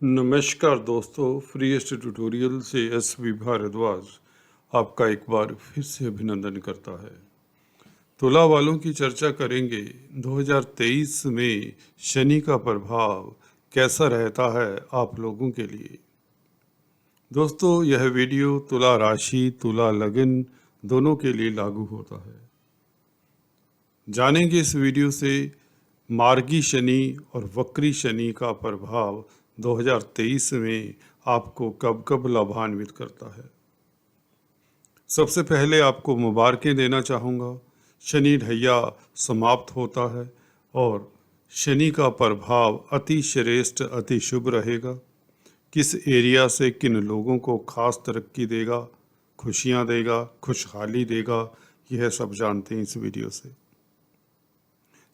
नमस्कार दोस्तों, freest tutorial से एस.वी. भारद्वाज आपका एक बार फिर से अभिनंदन करता है। तुला वालों की चर्चा करेंगे। 2023 में शनि का प्रभाव कैसा रहता है आप लोगों के लिए। दोस्तों, यह वीडियो तुला राशि, तुला लग्न दोनों के लिए लागू होता है। जानेंगे इस वीडियो से मार्गी शनि और वक्री शनि का प्रभाव 2023 में आपको कब कब लाभान्वित करता है। सबसे पहले आपको मुबारकें देना चाहूँगा। शनि ढैया समाप्त होता है और शनि का प्रभाव अति श्रेष्ठ, अति शुभ रहेगा। किस एरिया से किन लोगों को खास तरक्की देगा, खुशियाँ देगा, खुशहाली देगा, यह सब जानते हैं इस वीडियो से।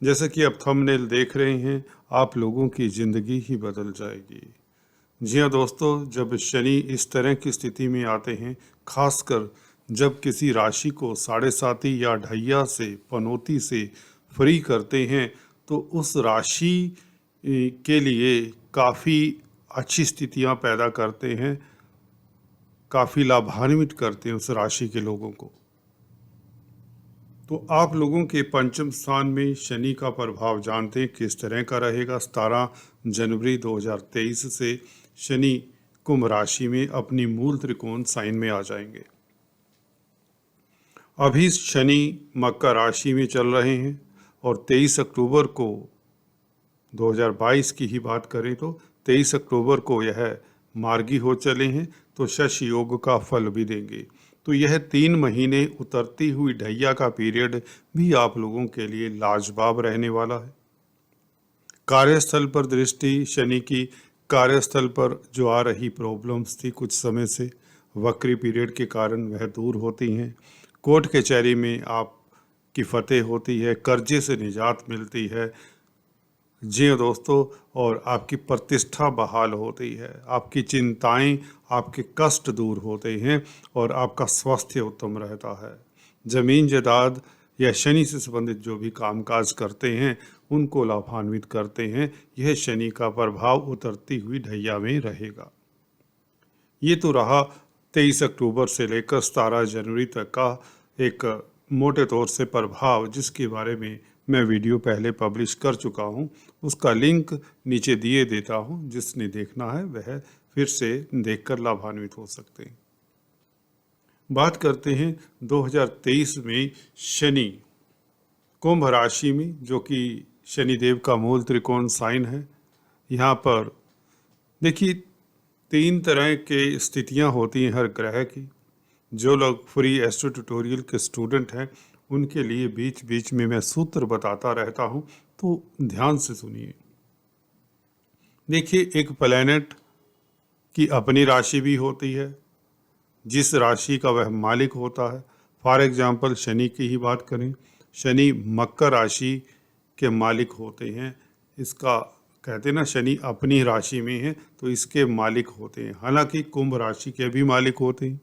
जैसे कि आप थंबनेल देख रहे हैं, आप लोगों की ज़िंदगी ही बदल जाएगी। जी हाँ दोस्तों, जब शनि इस तरह की स्थिति में आते हैं, खासकर जब किसी राशि को साढ़े साती या ढैया से, पनौती से फ्री करते हैं, तो उस राशि के लिए काफ़ी अच्छी स्थितियाँ पैदा करते हैं, काफ़ी लाभान्वित करते हैं उस राशि के लोगों को। तो आप लोगों के पंचम स्थान में शनि का प्रभाव जानते हैं किस तरह का रहेगा। 17 जनवरी 2023 से शनि कुंभ राशि में अपनी मूल त्रिकोण साइन में आ जाएंगे। अभी शनि मकर राशि में चल रहे हैं और 23 अक्टूबर को 2022 की ही बात करें तो 23 अक्टूबर को यह मार्गी हो चले हैं, तो शश योग का फल भी देंगे। तो यह 3 महीने उतरती हुई ढैया का पीरियड भी आप लोगों के लिए लाजवाब रहने वाला है। कार्यस्थल पर दृष्टि शनि की, कार्यस्थल पर जो आ रही प्रॉब्लम्स थी कुछ समय से, वक्री पीरियड के कारण वह दूर होती हैं। कोर्ट कचहरी में आपकी फतेह होती है, कर्जे से निजात मिलती है। जी दोस्तों, और आपकी प्रतिष्ठा बहाल होती है, आपकी चिंताएं, आपके कष्ट दूर होते हैं और आपका स्वास्थ्य उत्तम रहता है। जमीन जायदाद या शनि से संबंधित जो भी कामकाज करते हैं उनको लाभान्वित करते हैं। यह शनि का प्रभाव उतरती हुई ढैया में रहेगा। ये तो रहा 23 अक्टूबर से लेकर 17 जनवरी तक का एक मोटे तौर से प्रभाव, जिसके बारे में मैं वीडियो पहले पब्लिश कर चुका हूँ। उसका लिंक नीचे दिए देता हूँ, जिसने देखना है वह फिर से देखकर लाभान्वित हो सकते हैं। बात करते हैं 2023 में शनि कुंभ राशि में, जो कि शनिदेव का मूल त्रिकोण साइन है। यहाँ पर देखिए 3 तरह के स्थितियाँ होती हैं हर ग्रह की। जो लोग फ्री एस्ट्रो ट्यूटोरियल के स्टूडेंट हैं उनके लिए बीच बीच में मैं सूत्र बताता रहता हूँ, तो ध्यान से सुनिए। देखिए, एक प्लैनेट की अपनी राशि भी होती है, जिस राशि का वह मालिक होता है। फॉर एग्जांपल शनि की ही बात करें, शनि मकर राशि के मालिक होते हैं। इसका कहते हैं ना, शनि अपनी राशि में है तो इसके मालिक होते हैं। हालांकि कुंभ राशि के भी मालिक होते हैं,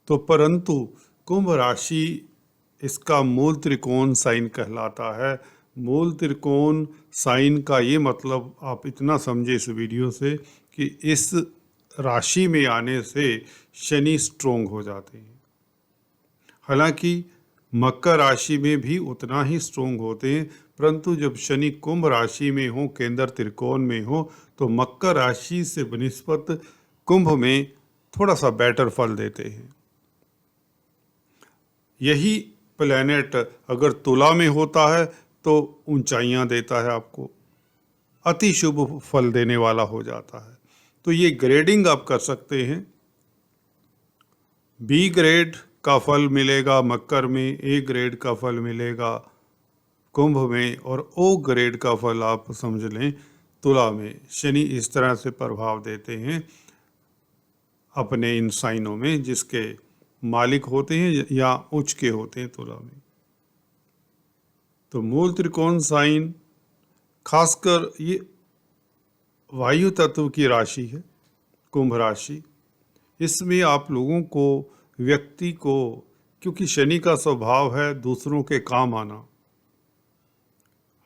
तो परंतु कुंभ राशि इसका मूल त्रिकोण साइन कहलाता है। मूल त्रिकोण साइन का ये मतलब आप इतना समझे इस वीडियो से कि इस राशि में आने से शनि स्ट्रोंग हो जाते हैं। हालांकि मकर राशि में भी उतना ही स्ट्रोंग होते हैं, परंतु जब शनि कुंभ राशि में हो, केंद्र त्रिकोण में हो, तो मकर राशि से बनिस्बत कुंभ में थोड़ा सा बेटर फल देते हैं। यही प्लैनेट अगर तुला में होता है तो ऊंचाइयां देता है, आपको अति शुभ फल देने वाला हो जाता है। तो ये ग्रेडिंग आप कर सकते हैं। बी ग्रेड का फल मिलेगा मकर में, ए ग्रेड का फल मिलेगा कुंभ में, और ओ ग्रेड का फल आप समझ लें तुला में। शनि इस तरह से प्रभाव देते हैं अपने इन साइनों में, जिसके मालिक होते हैं या उच्च के होते हैं तुला में। तो मूल त्रिकोण साइन खासकर ये वायु तत्व की राशि है कुंभ राशि। इसमें आप लोगों को, व्यक्ति को, क्योंकि शनि का स्वभाव है दूसरों के काम आना,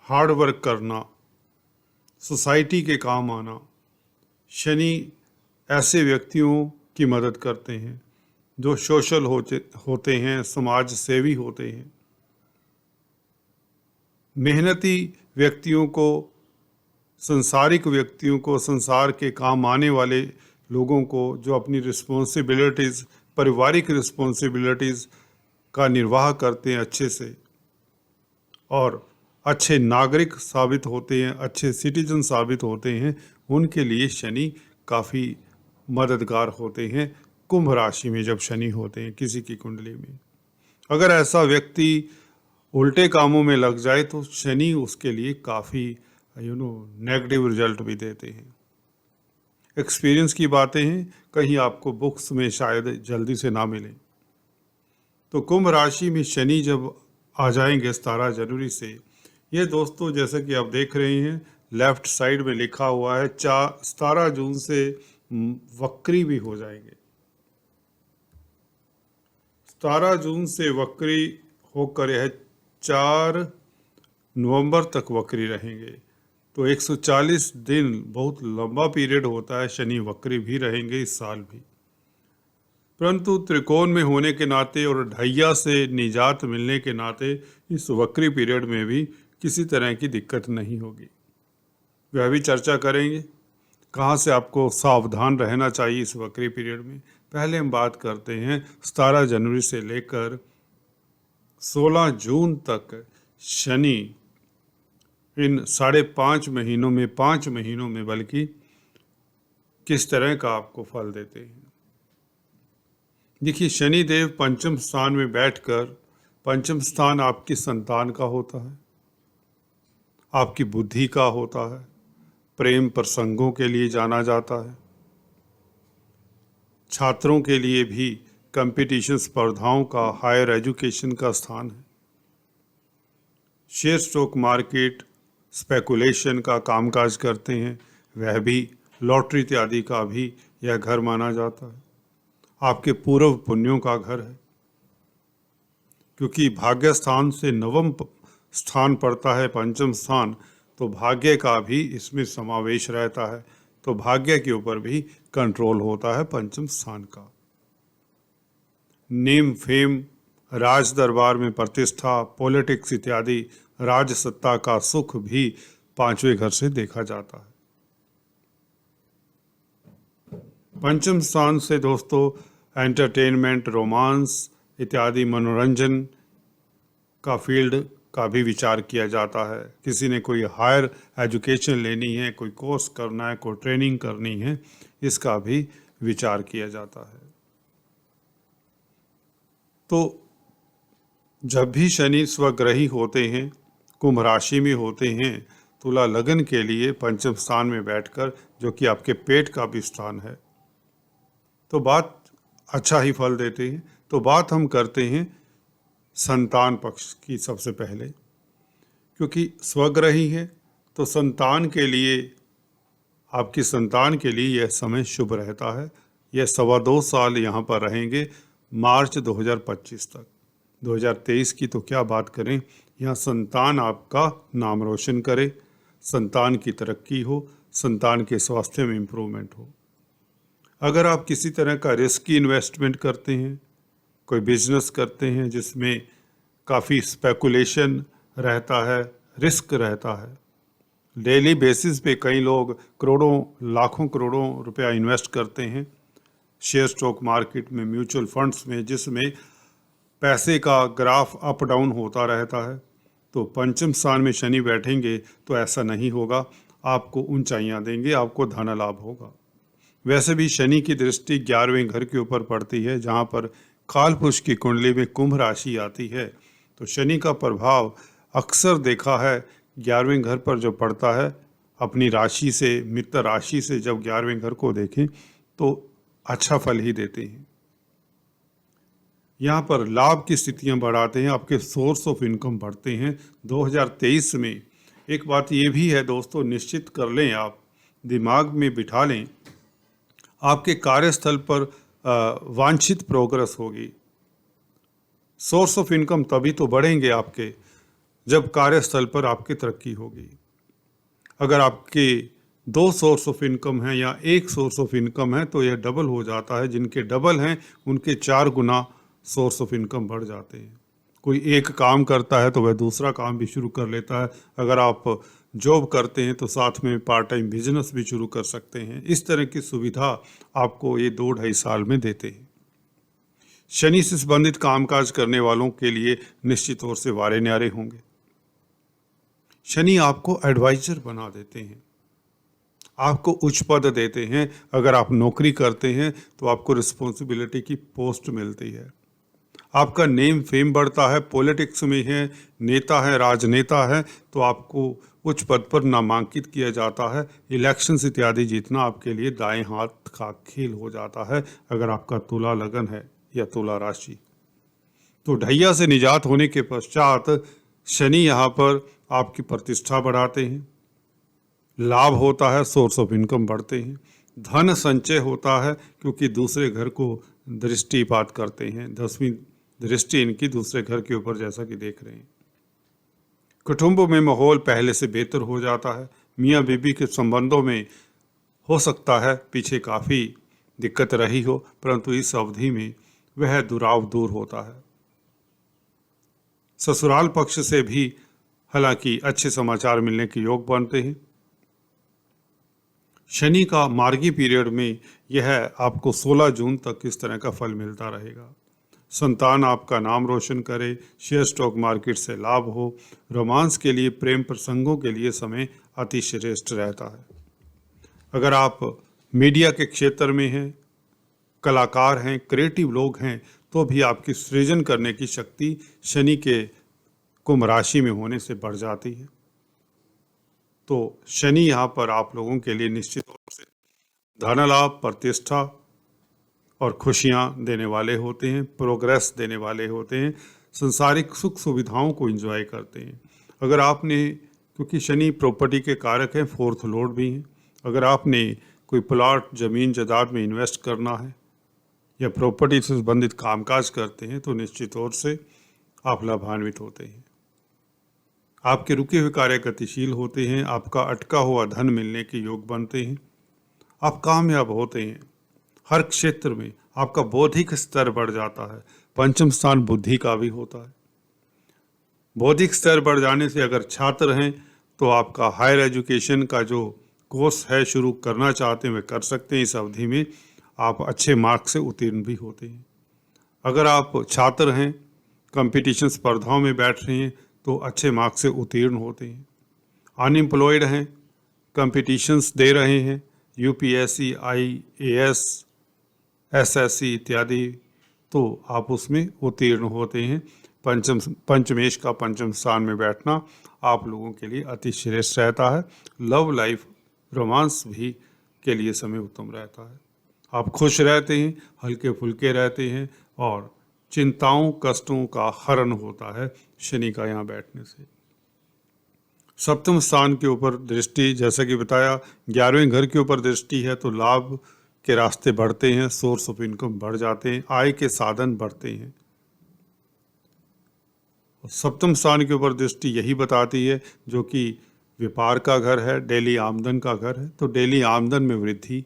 हार्ड वर्क करना, सोसाइटी के काम आना, शनि ऐसे व्यक्तियों की मदद करते हैं जो सोशल होते हैं, समाज सेवी होते हैं, मेहनती व्यक्तियों को, संसारिक व्यक्तियों को, संसार के काम आने वाले लोगों को, जो अपनी रिस्पॉन्सिबिलिटीज़, पारिवारिक रिस्पॉन्सिबिलिटीज़ का निर्वाह करते हैं अच्छे से और अच्छे नागरिक साबित होते हैं, अच्छे सिटीजन साबित होते हैं, उनके लिए शनि काफ़ी मददगार होते हैं। कुंभ राशि में जब शनि होते हैं किसी की कुंडली में, अगर ऐसा व्यक्ति उल्टे कामों में लग जाए तो शनि उसके लिए काफ़ी नेगेटिव रिजल्ट भी देते हैं। एक्सपीरियंस की बातें हैं, कहीं आपको बुक्स में शायद जल्दी से ना मिलें। तो कुंभ राशि में शनि जब आ जाएंगे 17 जनवरी से, ये दोस्तों जैसे कि आप देख रहे हैं लेफ्ट साइड में लिखा हुआ है 17 जून से वक्री भी हो जाएंगे। 17 जून से वक्री होकर यह 4 नवंबर तक वक्री रहेंगे। तो 140 दिन बहुत लंबा पीरियड होता है, शनि वक्री भी रहेंगे इस साल भी। परंतु त्रिकोण में होने के नाते और ढैया से निजात मिलने के नाते इस वक्री पीरियड में भी किसी तरह की दिक्कत नहीं होगी। वह भी चर्चा करेंगे कहाँ से आपको सावधान रहना चाहिए इस वक्री पीरियड में। पहले हम बात करते हैं 17 जनवरी से लेकर 16 जून तक शनि इन 5.5 महीनों में, 5 महीनों में बल्कि किस तरह का आपको फल देते हैं। देखिए, शनि देव पंचम स्थान में बैठकर, पंचम स्थान आपकी संतान का होता है, आपकी बुद्धि का होता है, प्रेम प्रसंगों के लिए जाना जाता है, छात्रों के लिए भी कंपटीशन स्पर्धाओं का, हायर एजुकेशन का स्थान है। शेयर स्टॉक मार्केट स्पेकुलेशन का कामकाज करते हैं, वह भी, लॉटरी इत्यादि का भी यह घर माना जाता है। आपके पूर्व पुण्यों का घर है, क्योंकि भाग्य स्थान से नवम स्थान पड़ता है, पंचम स्थान, तो भाग्य का भी इसमें समावेश रहता है। तो भाग्य के ऊपर भी कंट्रोल होता है पंचम स्थान का। नेम फेम, राज दरबार में प्रतिष्ठा, पॉलिटिक्स इत्यादि राज सत्ता का सुख भी 5वें घर से देखा जाता है। पंचम स्थान से दोस्तों एंटरटेनमेंट, रोमांस इत्यादि मनोरंजन का फील्ड का भी विचार किया जाता है। किसी ने कोई हायर एजुकेशन लेनी है, कोई कोर्स करना है, कोई ट्रेनिंग करनी है, इसका भी विचार किया जाता है। तो जब भी शनि स्वग्रही होते हैं, कुंभ राशि में होते हैं, तुला लगन के लिए पंचम स्थान में बैठकर, जो कि आपके पेट का भी स्थान है, तो बात अच्छा ही फल देते हैं। तो बात हम करते हैं संतान पक्ष की सबसे पहले, क्योंकि स्वग्रही है तो संतान के लिए, आपकी संतान के लिए यह समय शुभ रहता है। यह 2.25 साल यहाँ पर रहेंगे, मार्च 2025 तक। 2023 की तो क्या बात करें, यहाँ संतान आपका नाम रोशन करे, संतान की तरक्की हो, संतान के स्वास्थ्य में इम्प्रूवमेंट हो। अगर आप किसी तरह का रिस्की इन्वेस्टमेंट करते हैं, कोई बिजनेस करते हैं जिसमें काफ़ी स्पेकुलेशन रहता है, रिस्क रहता है, डेली बेसिस पे कई लोग करोड़ों, लाखों करोड़ों रुपया इन्वेस्ट करते हैं शेयर स्टॉक मार्केट में, म्यूचुअल फंड्स में, जिसमें पैसे का ग्राफ अप डाउन होता रहता है। तो पंचम स्थान में शनि बैठेंगे तो ऐसा नहीं होगा, आपको ऊंचाइयां देंगे, आपको धन लाभ होगा। वैसे भी शनि की दृष्टि 11वें घर के ऊपर पड़ती है, जहाँ पर कालपुरुष की कुंडली में कुंभ राशि आती है। तो शनि का प्रभाव अक्सर देखा है 11वें घर पर जो पड़ता है, अपनी राशि से, मित्र राशि से जब 11वें घर को देखें तो अच्छा फल ही देते हैं। यहाँ पर लाभ की स्थितियाँ बढ़ाते हैं, आपके सोर्स ऑफ इनकम बढ़ते हैं। 2023 में एक बात ये भी है दोस्तों, निश्चित कर लें, आप दिमाग में बिठा लें, आपके कार्यस्थल पर वांछित प्रोग्रेस होगी। सोर्स ऑफ इनकम तभी तो बढ़ेंगे आपके, जब कार्यस्थल पर आपकी तरक्की होगी। अगर आपके दो सोर्स ऑफ इनकम है या एक सोर्स ऑफ इनकम है तो यह डबल हो जाता है। जिनके डबल हैं उनके 4 गुना सोर्स ऑफ इनकम बढ़ जाते हैं। कोई एक काम करता है तो वह दूसरा काम भी शुरू कर लेता है। अगर आप जॉब करते हैं तो साथ में पार्ट टाइम बिजनेस भी शुरू कर सकते हैं। इस तरह की सुविधा आपको ये 2-2.5 साल में देते हैं। शनि से संबंधित कामकाज करने वालों के लिए निश्चित तौर से वारे न्यारे होंगे। शनि आपको एडवाइजर बना देते हैं, आपको उच्च पद देते हैं। अगर आप नौकरी करते हैं तो आपको रिस्पॉन्सिबिलिटी की पोस्ट मिलती है, आपका नेम फेम बढ़ता है। पॉलिटिक्स में है, नेता है, राजनेता है तो आपको उच्च पद पर नामांकित किया जाता है। इलेक्शंस इत्यादि जीतना आपके लिए दाएं हाथ का खेल हो जाता है अगर आपका तुला लगन है या तुला राशि। तो ढैया से निजात होने के पश्चात शनि यहाँ पर आपकी प्रतिष्ठा बढ़ाते हैं, लाभ होता है, सोर्स ऑफ इनकम बढ़ते हैं, धन संचय होता है क्योंकि दूसरे घर को दृष्टिपात करते हैं। 10वीं दृष्टि इनकी दूसरे घर के ऊपर, जैसा कि देख रहे हैं। कुटुंबों में माहौल पहले से बेहतर हो जाता है। मियाँ बीबी के संबंधों में हो सकता है पीछे काफ़ी दिक्कत रही हो, परंतु इस अवधि में वह दुराव दूर होता है। ससुराल पक्ष से भी हालांकि अच्छे समाचार मिलने के योग बनते हैं। शनि का मार्गी पीरियड में यह आपको 16 जून तक इस तरह का फल मिलता रहेगा। संतान आपका नाम रोशन करे, शेयर स्टॉक मार्केट से लाभ हो, रोमांस के लिए, प्रेम प्रसंगों के लिए समय अति श्रेष्ठ रहता है। अगर आप मीडिया के क्षेत्र में हैं, कलाकार हैं, क्रिएटिव लोग हैं तो भी आपकी सृजन करने की शक्ति शनि के कुंभ राशि में होने से बढ़ जाती है। तो शनि यहाँ पर आप लोगों के लिए निश्चित रूप से धन लाभ, प्रतिष्ठा और खुशियाँ देने वाले होते हैं, प्रोग्रेस देने वाले होते हैं, संसारिक सुख सुविधाओं को एंजॉय करते हैं। अगर आपने, क्योंकि शनि प्रॉपर्टी के कारक हैं, 4th लॉर्ड भी हैं, अगर आपने कोई प्लॉट ज़मीन जायदाद में इन्वेस्ट करना है या प्रॉपर्टी से संबंधित कामकाज करते हैं तो निश्चित तौर से आप लाभान्वित होते हैं। आपके रुके हुए कार्य गतिशील होते हैं, आपका अटका हुआ धन मिलने के योग बनते हैं, आप कामयाब होते हैं। हर क्षेत्र में आपका बौद्धिक स्तर बढ़ जाता है। पंचम स्थान बुद्धि का भी होता है। बौद्धिक स्तर बढ़ जाने से अगर छात्र हैं तो आपका हायर एजुकेशन का जो कोर्स है शुरू करना चाहते हैं वे कर सकते हैं। इस अवधि में आप अच्छे मार्क्स से उत्तीर्ण भी होते हैं। अगर आप छात्र हैं, कंपटीशन स्पर्धाओं में बैठ रहे हैं तो अच्छे मार्क्स से उत्तीर्ण होते हैं। अनएम्प्लॉयड हैं, कंपटीशंस दे रहे हैं, यूपीएससी, IAS, SSC इत्यादि, तो आप उसमें उत्तीर्ण होते हैं। पंचमेश का पंचम स्थान में बैठना आप लोगों के लिए अति श्रेष्ठ रहता है। लव लाइफ, रोमांस भी के लिए समय उत्तम रहता है। आप खुश रहते हैं, हल्के फुल्के रहते हैं और चिंताओं कष्टों का हरण होता है शनि का यहाँ बैठने से। सप्तम स्थान के ऊपर दृष्टि, जैसा कि बताया 11वें घर के ऊपर दृष्टि है तो लाभ के रास्ते बढ़ते हैं, सोर्स ऑफ इनकम बढ़ जाते हैं, आय के साधन बढ़ते हैं। सप्तम स्थान के ऊपर दृष्टि यही बताती है, जो कि व्यापार का घर है, डेली आमदन का घर है, तो डेली आमदन में वृद्धि,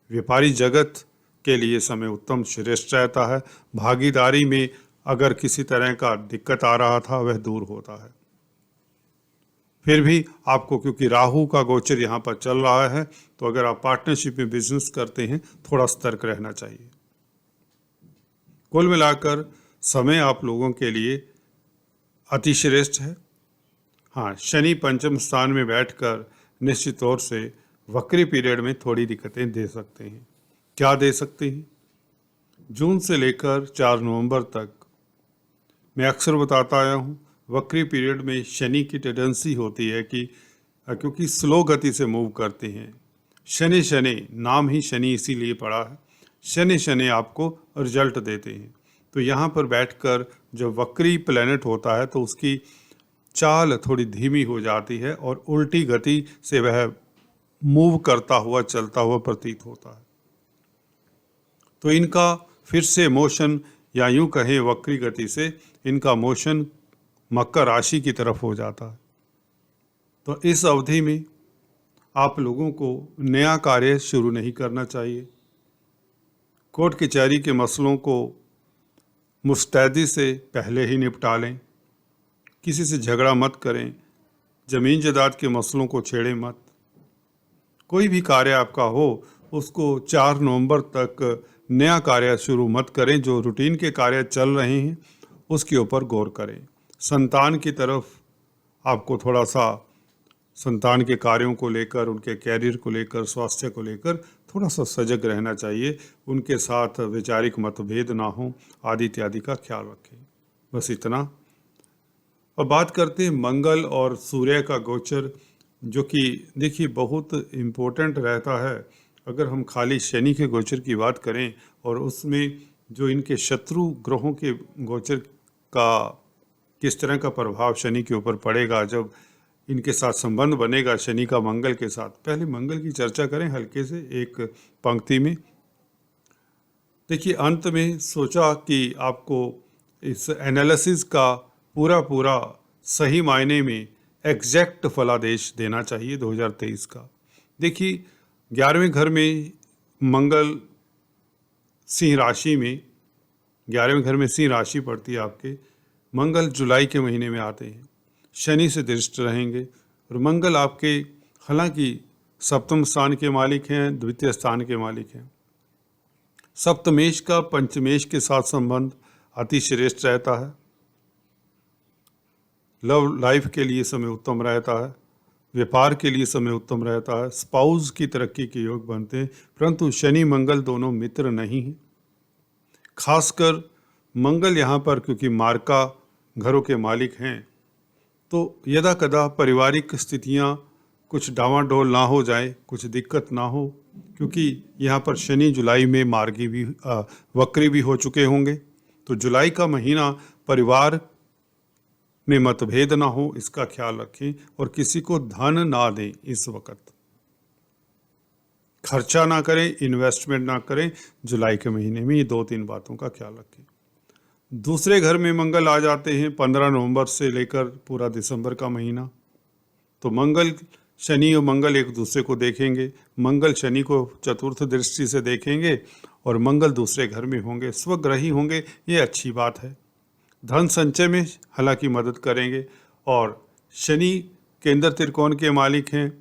व्यापारी जगत के लिए समय उत्तम श्रेष्ठ रहता है। भागीदारी में अगर किसी तरह का दिक्कत आ रहा था वह दूर होता है। फिर भी आपको, क्योंकि राहु का गोचर यहाँ पर चल रहा है, तो अगर आप पार्टनरशिप में बिजनेस करते हैं थोड़ा सतर्क रहना चाहिए। कुल मिलाकर समय आप लोगों के लिए अति श्रेष्ठ है। हाँ, शनि पंचम स्थान में बैठकर निश्चित तौर से वक्री पीरियड में थोड़ी दिक्कतें दे सकते हैं। क्या दे सकते हैं? जून से लेकर 4 नवंबर तक मैं अक्सर बताता आया हूँ, वक्री पीरियड में शनि की टेंडेंसी होती है कि क्योंकि स्लो गति से मूव करते हैं, शनि शनि नाम ही शनि इसीलिए पड़ा है, शनि शनि आपको रिजल्ट देते हैं। तो यहाँ पर बैठकर जब वक्री प्लैनेट होता है तो उसकी चाल थोड़ी धीमी हो जाती है और उल्टी गति से वह मूव करता हुआ, चलता हुआ प्रतीत होता है। तो इनका फिर से मोशन, या यूं कहें वक्री गति से इनका मोशन मकर राशि की तरफ हो जाता है। तो इस अवधि में आप लोगों को नया कार्य शुरू नहीं करना चाहिए। कोर्ट कचहरी के मसलों को मुस्तैदी से पहले ही निपटा लें। किसी से झगड़ा मत करें। ज़मीन जायदाद के मसलों को छेड़ें मत। कोई भी कार्य आपका हो उसको 4 नवंबर तक नया कार्य शुरू मत करें। जो रूटीन के कार्य चल रहे हैं उसके ऊपर गौर करें। संतान की तरफ आपको थोड़ा सा संतान के कार्यों को लेकर, उनके कैरियर को लेकर, स्वास्थ्य को लेकर थोड़ा सा सजग रहना चाहिए। उनके साथ वैचारिक मतभेद ना हो आदि इत्यादि का ख्याल रखें। बस इतना। अब बात करते हैं मंगल और सूर्य का गोचर, जो कि देखिए बहुत इम्पोर्टेंट रहता है। अगर हम खाली शनि के गोचर की बात करें और उसमें जो इनके शत्रु ग्रहों के गोचर का किस तरह का प्रभाव शनि के ऊपर पड़ेगा, जब इनके साथ संबंध बनेगा शनि का मंगल के साथ। पहले मंगल की चर्चा करें हल्के से एक पंक्ति में। देखिए अंत में सोचा कि आपको इस एनालिसिस का पूरा सही मायने में एग्जैक्ट फलादेश देना चाहिए 2023 का। देखिए 11वें घर में मंगल सिंह राशि में, 11वें घर में सिंह राशि पड़ती है आपके। मंगल जुलाई के महीने में आते हैं, शनि से दृष्ट रहेंगे। और मंगल आपके हालांकि सप्तम स्थान के मालिक हैं, द्वितीय स्थान के मालिक हैं। सप्तमेश का पंचमेश के साथ संबंध अति श्रेष्ठ रहता है। लव लाइफ के लिए समय उत्तम रहता है। व्यापार के लिए समय उत्तम रहता है। स्पाउस की तरक्की के योग बनते हैं। परंतु शनि मंगल दोनों मित्र नहीं हैं। खासकर मंगल यहाँ पर क्योंकि मार्का घरों के मालिक हैं, तो यदा कदा पारिवारिक स्थितियाँ कुछ डावाडोल ना हो जाए, कुछ दिक्कत ना हो, क्योंकि यहाँ पर शनि जुलाई में मार्गी भी वक्री भी हो चुके होंगे। तो जुलाई का महीना परिवार में मतभेद ना हो इसका ख्याल रखें। और किसी को धन ना दें, इस वक्त खर्चा ना करें, इन्वेस्टमेंट ना करें जुलाई के महीने में। ये 2-3 बातों का ख्याल रखें। दूसरे घर में मंगल आ जाते हैं 15 नवंबर से लेकर पूरा दिसंबर का महीना। तो मंगल शनि और मंगल एक दूसरे को देखेंगे। मंगल शनि को चतुर्थ दृष्टि से देखेंगे और मंगल दूसरे घर में होंगे, स्वग्रही होंगे। ये अच्छी बात है। धन संचय में हालांकि मदद करेंगे। और शनि केंद्र त्रिकोण के मालिक हैं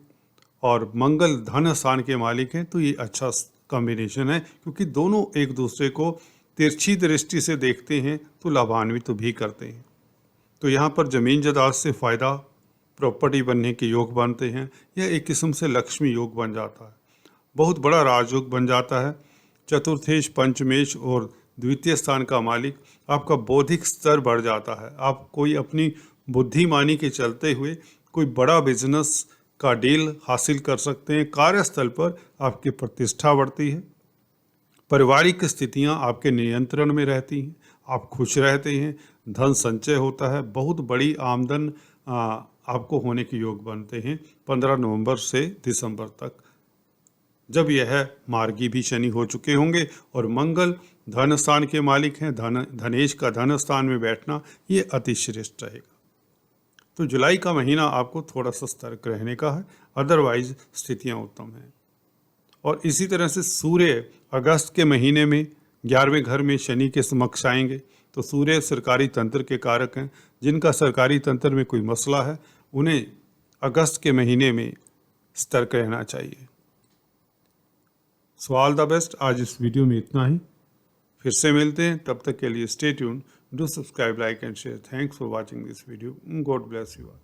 और मंगल धन स्थान के मालिक हैं। तो ये अच्छा कॉम्बिनेशन है, क्योंकि दोनों एक दूसरे को तिरछी दृष्टि से देखते हैं तो लाभान्वित तो भी करते हैं। तो यहाँ पर जमीन जायदाद से फ़ायदा, प्रॉपर्टी बनने के योग बनते हैं। यह एक किस्म से लक्ष्मी योग बन जाता है, बहुत बड़ा राजयोग बन जाता है। चतुर्थेश, पंचमेश और द्वितीय स्थान का मालिक, आपका बौद्धिक स्तर बढ़ जाता है। आप कोई अपनी बुद्धिमानी के चलते हुए कोई बड़ा बिजनेस का डील हासिल कर सकते हैं। कार्यस्थल पर आपकी प्रतिष्ठा बढ़ती है। पारिवारिक स्थितियां आपके नियंत्रण में रहती हैं, आप खुश रहते हैं, धन संचय होता है। बहुत बड़ी आमदन आपको होने के योग बनते हैं 15 नवंबर से दिसंबर तक, जब यह मार्गी भी शनि हो चुके होंगे। और मंगल धन स्थान के मालिक हैं। धनेश का धन स्थान में बैठना ये अति श्रेष्ठ रहेगा। तो जुलाई का महीना आपको थोड़ा सा सतर्क रहने का है, अदरवाइज स्थितियां उत्तम हैं। और इसी तरह से सूर्य अगस्त के महीने में 11वें घर में शनि के समक्ष आएंगे। तो सूर्य सरकारी तंत्र के कारक हैं। जिनका सरकारी तंत्र में कोई मसला है उन्हें अगस्त के महीने में सतर्क रहना चाहिए। So all the best. आज इस वीडियो में इतना ही, फिर से मिलते हैं। तब तक के लिए stay tuned, do subscribe, like and share. Thanks for watching this video. God bless you all.